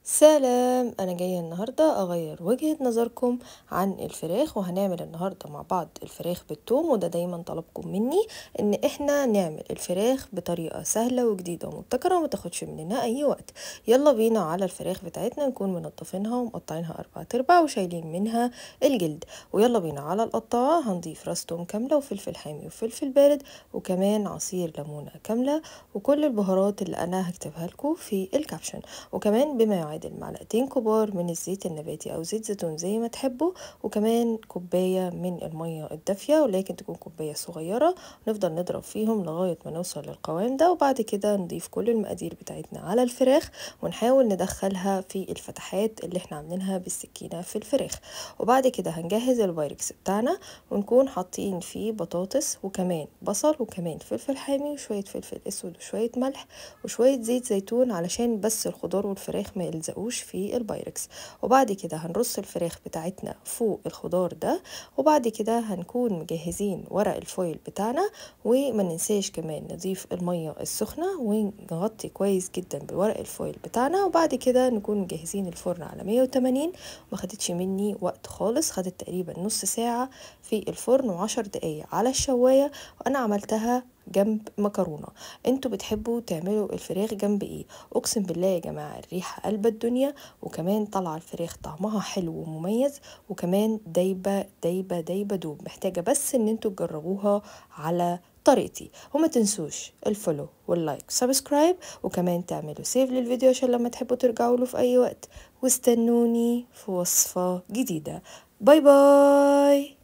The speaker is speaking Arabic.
سلام، أنا جاية النهاردة أغير وجهة نظركم عن الفراخ، وهنعمل النهاردة مع بعض الفراخ بالثوم، وده دايما طلبكم مني إن إحنا نعمل الفراخ بطريقة سهلة وجديدة ومبتكرة وما تاخدش مننا أي وقت. يلا بينا على الفراخ بتاعتنا، نكون منضفينها ومقطعينها 4/4 وشايلين منها الجلد. ويلا بينا على القطاعة، هنضيف راس توم كاملة وفلفل حامي وفلفل بارد وكمان عصير ليمونة كاملة وكل البهارات اللي أنا هكتبها لكم في الكابشن، وكمان بما يعادل معلقتين كبار من الزيت النباتي او زيت زيتون زي ما تحبوا، وكمان كوباية من المية الدافية ولكن تكون كوباية صغيرة. نفضل نضرب فيهم لغاية ما نوصل للقوام ده، وبعد كده نضيف كل المقادير بتاعتنا على الفراخ ونحاول ندخلها في الفتحات اللي احنا عاملينها بالسكينة في الفراخ. وبعد كده هنجهز البايركس بتاعنا ونكون حاطين فيه بطاطس وكمان بصل وكمان فلفل حامي وشوية فلفل اسود وشوية ملح وشوية زيت زيتون علشان بس الخضار والفراخ ما يلزقوش في البايركس. وبعد كده هنرص الفراخ بتاعتنا فوق الخضار ده، وبعد كده هنكون مجهزين ورق الفويل بتاعنا، وما ننساش كمان نضيف المية السخنة ونغطي كويس جدا بورق الفويل بتاعنا. وبعد كده نكون مجهزين الفرن على 180. ما خدتش مني وقت خالص، خدت تقريبا نص ساعة في الفرن و10 دقايق على الشواية، وانا عملتها جنب مكرونة. انتوا بتحبوا تعملوا الفراخ جنب ايه؟ اقسم بالله يا جماعة الريحة قلبة الدنيا، وكمان طلع الفراخ طعمها حلو ومميز، وكمان دايبة دايبة دايبة دوب، محتاجة بس ان انتوا تجربوها على طريقتي. وما تنسوش الفولو واللايك سبسكرايب، وكمان تعملوا سيف للفيديو عشان لما تحبوا ترجعوا له في اي وقت. واستنوني في وصفة جديدة. باي باي.